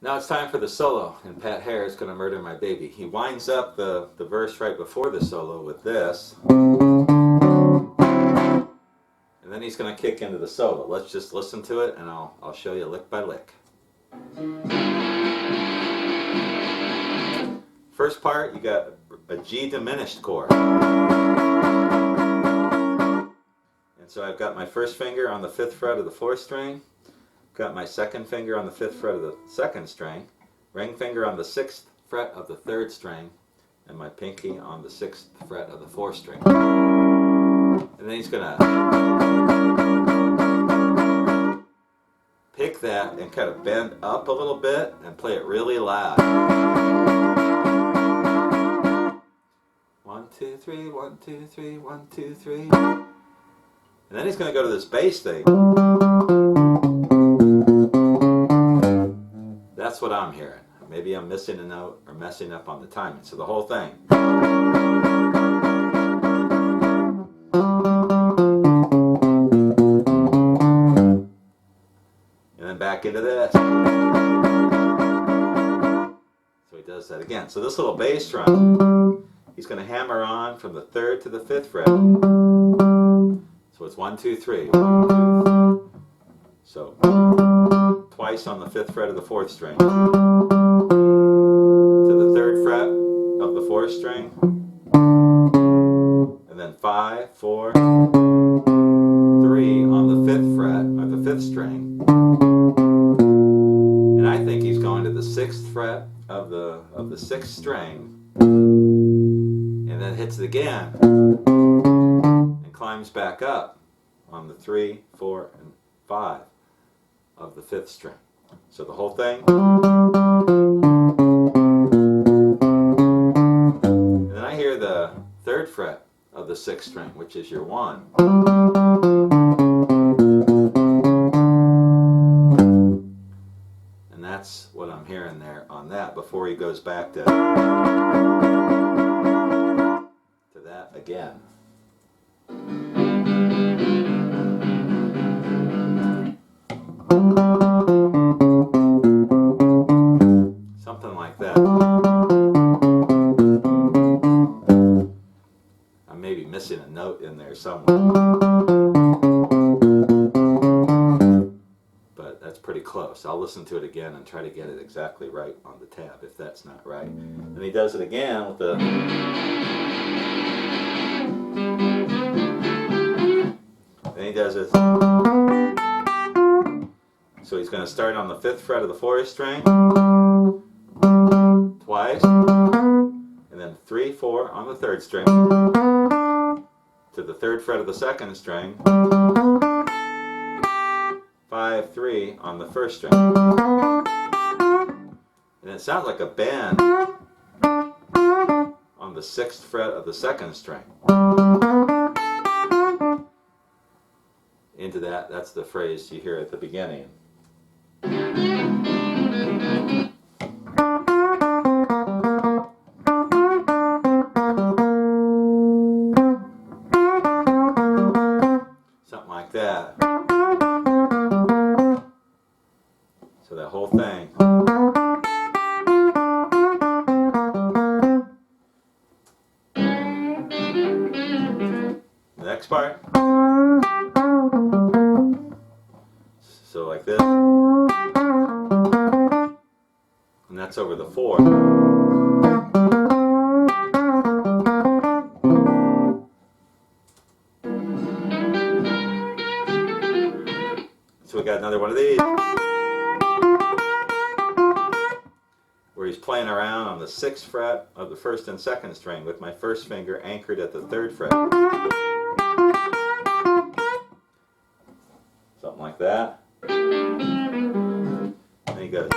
Now it's time for the solo, and Hare is going to murder my baby. He winds up the verse right before the solo with this, and then he's going to kick into the solo. Let's just listen to it, and I'll show you lick by lick. First part, you got a G diminished chord. And so I've got my first finger on the 5th fret of the 4th string, got my second finger on the 5th fret of the 2nd string, ring finger on the 6th fret of the 3rd string, and my pinky on the 6th fret of the 4th string. And then he's going to pick that and kind of bend up a little bit and play it really loud. 1, 2, 3, 1, 2, 3, 1, 2, 3. And then he's going to go to this bass thing. That's what I'm hearing. Maybe I'm missing a note or messing up on the timing. So the whole thing. And then back into this. So he does that again. So this little bass drum, he's going to hammer on from the 3rd to the 5th fret. So it's 1, 2, 3. 1, 2, 3. So twice on the 5th fret of the 4th string. To the 3rd fret of the 4th string. And then 5, 4, 3 on the 5th fret of the 5th string. And I think he's going to the 6th fret of the 6th string. And then hits it again. And climbs back up on the 3, 4, and 5 of the 5th string. So the whole thing. And then I hear the 3rd fret of the 6th string, which is your 1. And that's what I'm hearing there on that before he goes back to that again. Something like that. I'm maybe missing a note in there somewhere. But that's pretty close. I'll listen to it again and try to get it exactly right on the tab if that's not right. And he does it again with the... Then he does it. So he's going to start on the 5th fret of the 4th string, twice, and then 3, 4 on the 3rd string, to the 3rd fret of the 2nd string, 5, 3 on the 1st string. And it sounds like a bend on the 6th fret of the 2nd string. Into that, that's the phrase you hear at the beginning. Something like that. So that whole thing. The next part. So like this. And that's over the 4. So we got another one of these. Where he's playing around on the 6th fret of the 1st and 2nd string with my first finger anchored at the 3rd fret. Something like that. And he goes.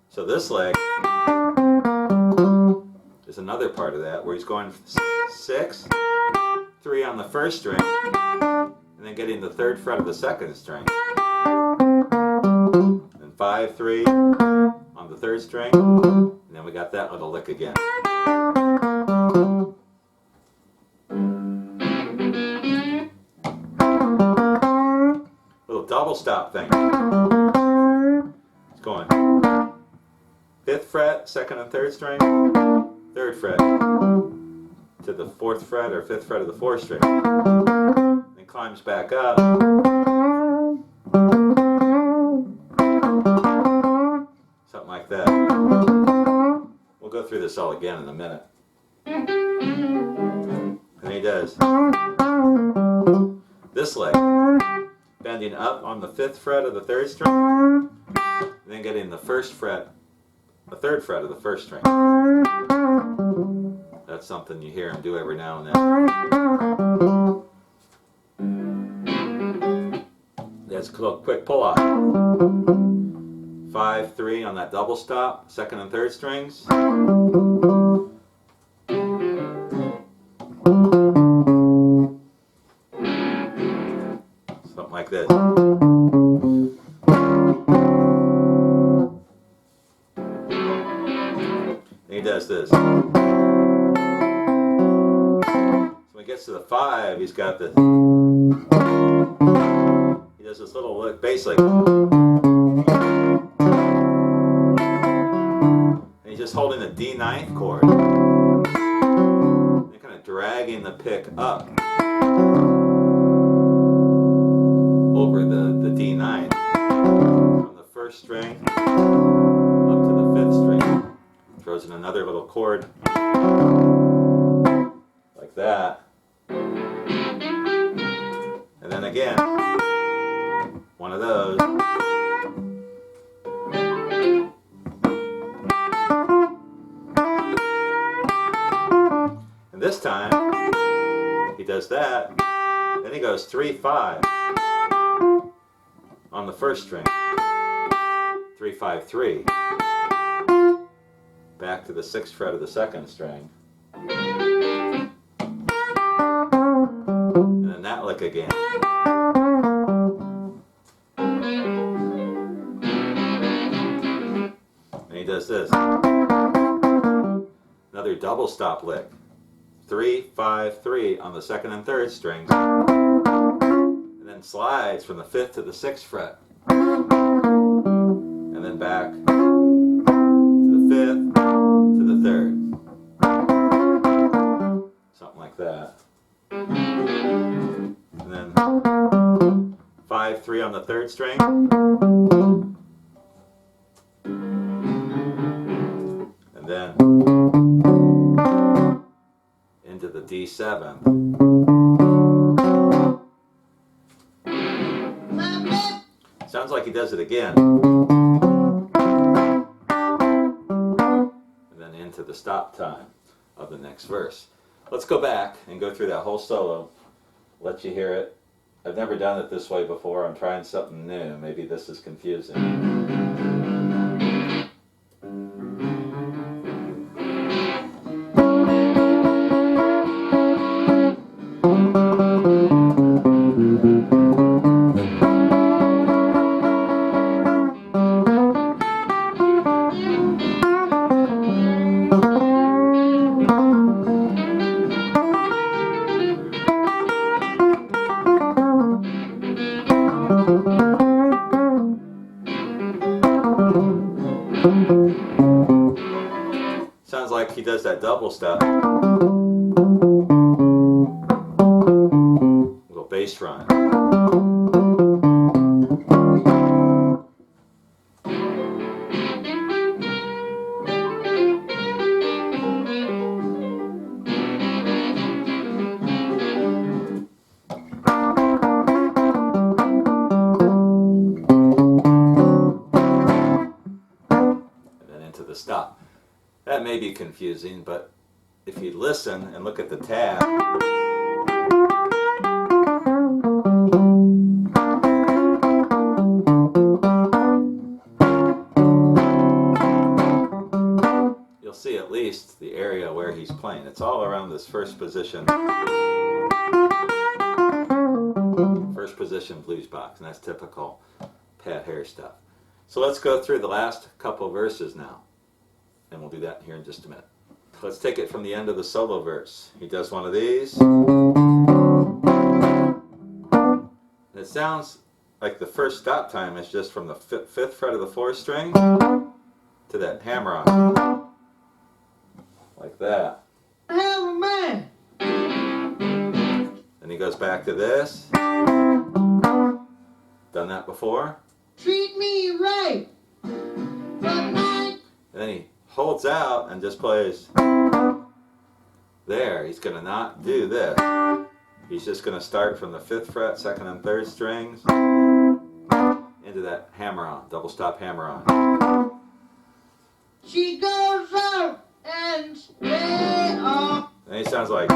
So this leg is another part of that where he's going 6, 3 on the 1st string, and then getting the 3rd fret of the 2nd string. And 5, 3 on the 3rd string, and then we got that little lick again. little double stop thing. It's going 5th fret, 2nd and 3rd string, 3rd fret to the 4th fret or 5th fret of the 4th string. Then climbs back up. Something like that. We'll go through this all again in a minute. And he does this leg, bending up on the 5th fret of the 3rd string, and then getting the 1st fret, the 3rd fret of the 1st string. That's something you hear him do every now and then. That's a little quick pull off. 5-3 on that double stop, 2nd and 3rd strings. Something like this. And he does this. So when he gets to the 5, he's got this. He does this little bass lick. And he's just holding the D9 chord. And kind of dragging the pick up over the D9 from the 1st string up to the 5th string. Throws in another little chord like that. And then again, one of those. And this time, he does that. Then he goes 3-5 on the 1st string. 3-5-3. Back to the 6th fret of the 2nd string. And then that lick again. And he does this. Another double stop lick. 3-5-3 on the 2nd and 3rd strings. And then slides from the 5th to the 6th fret. And then back to the 5th to the 3rd. Something like that. And then 5-3 on the 3rd string. And then into the D7. Sounds like he does it again. And then into the stop time of the next verse. Let's go back and go through that whole solo. Let you hear it. I've never done it this way before. I'm trying something new. Maybe this is confusing. Sounds like he does that double step. Little bass run. The stop. That may be confusing, but if you listen and look at the tab, you'll see at least the area where he's playing. It's all around this first position blues box, and that's typical Hare stuff. So let's go through the last couple verses now, and we'll do that here in just a minute. Let's take it from the end of the solo verse. He does one of these, and it sounds like the first stop time is just from the fifth fret of the fourth string to that hammer on, like that. Have a man. Then he goes back to this. Done that before. Treat me right. But night. And then he holds out and just plays there. He's going to not do this. He's just going to start from the fifth fret, second and third strings, into that hammer on, double stop hammer on. She goes out and stay off. And he sounds like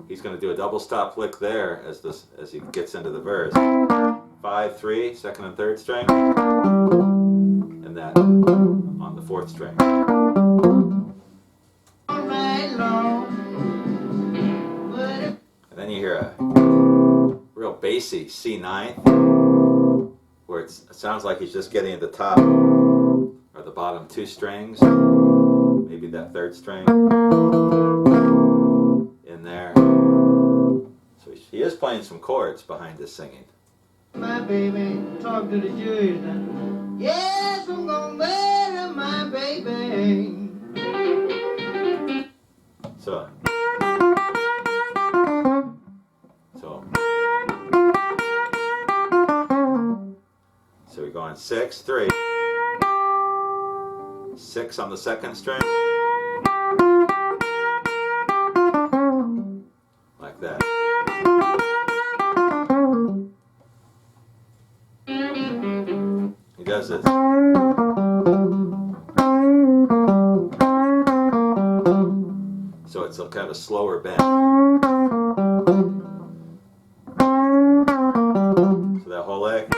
he's going to do a double stop lick there as he gets into the verse. 5-3, second and third string, and that on the fourth string. All night long. And then you hear a real bassy C9, where it sounds like he's just getting at the top or the bottom two strings, maybe that third string in there. So he is playing some chords behind his singing. My baby, talk to the jury now. Yes, I'm gonna murder my baby. So we're going 6-3, 6 on the second string, like that. He does this. So it's a kind of a slower bend. So that whole leg.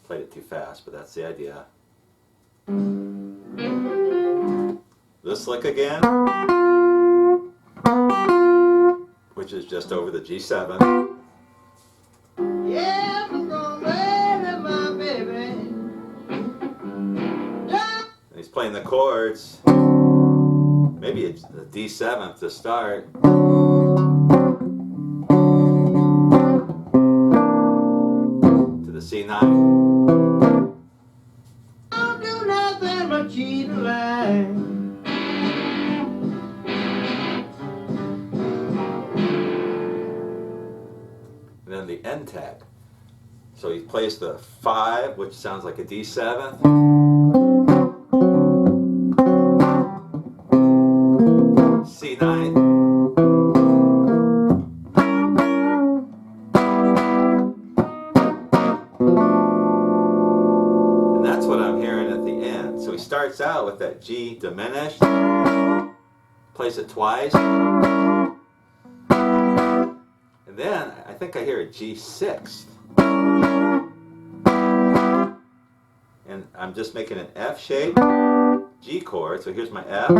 Played it too fast, but that's the idea. This lick again, which is just over the G7. Yes, I'm gonna murder my baby. And he's playing the chords. Maybe it's the D7 to start. To the C9. Don't do nothing but cheat and lie. And then the end tag. So he plays the 5, which sounds like a D7. C9. And that's what I'm hearing at the end. So he starts out with that G diminished, plays it twice. And then I think I hear a G6. And I'm just making an F shape G chord. So here's my F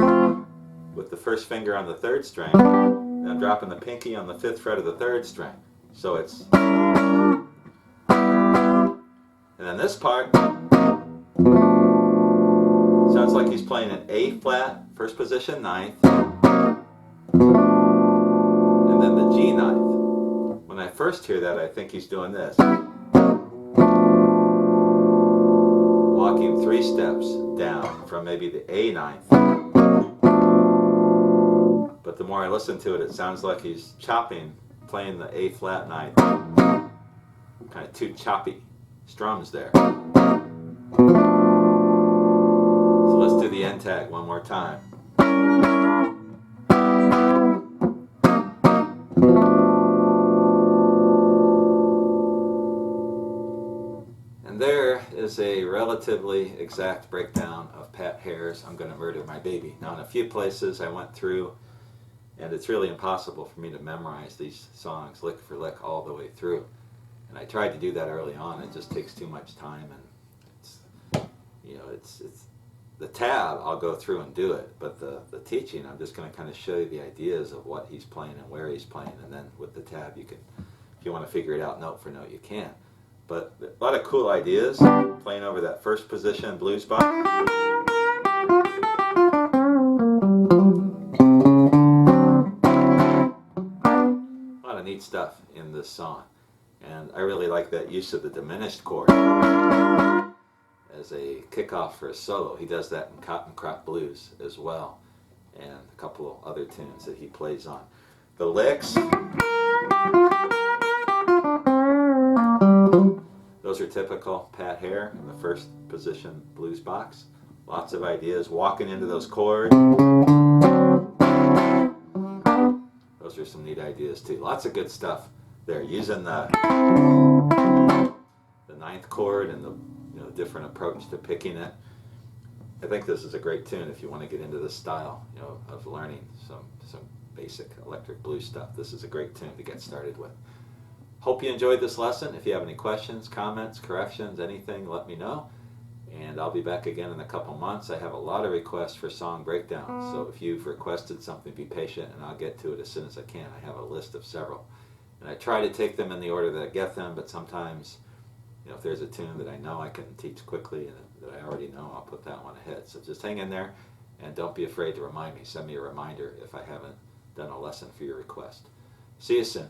with the first finger on the third string. And I'm dropping the pinky on the fifth fret of the third string. So it's. And then this part sounds like he's playing an A flat, first position, ninth. And then the G ninth. When I first hear that, I think he's doing this. Walking 3 steps down from maybe the A ninth. But the more I listen to it, it sounds like he's chopping, playing the A flat ninth. Kind of 2 choppy strums there. So let's do the end tag one more time. And there is a relatively exact breakdown of Pat Hare's I'm Gonna Murder My Baby. Now in a few places I went through, and it's really impossible for me to memorize these songs lick for lick all the way through. And I tried to do that early on. It just takes too much time, and it's, you know, it's the tab I'll go through and do it, but the teaching I'm just going to kind of show you the ideas of what he's playing and where he's playing, and then with the tab you can, if you want to figure it out note for note, you can. But a lot of cool ideas playing over that first position blues box. neat stuff in this song. And I really like that use of the diminished chord as a kickoff for a solo. He does that in Cotton Crop Blues as well, and a couple of other tunes that he plays on. The licks, those are typical Pat Hare in the first position blues box. Lots of ideas, walking into those chords. Those are some neat ideas too. Lots of good stuff there, using the ninth chord and the different approach to picking it. I think this is a great tune if you want to get into this style, of learning some basic electric blues stuff. This is a great tune to get started with. Hope you enjoyed this lesson. If you have any questions, comments, corrections, anything, let me know. And I'll be back again in a couple months. I have a lot of requests for song breakdowns, so if you've requested something, be patient and I'll get to it as soon as I can. I have a list of several. And I try to take them in the order that I get them, but sometimes, if there's a tune that I know I can teach quickly and that I already know, I'll put that one ahead. So just hang in there and don't be afraid to remind me. Send me a reminder if I haven't done a lesson for your request. See you soon.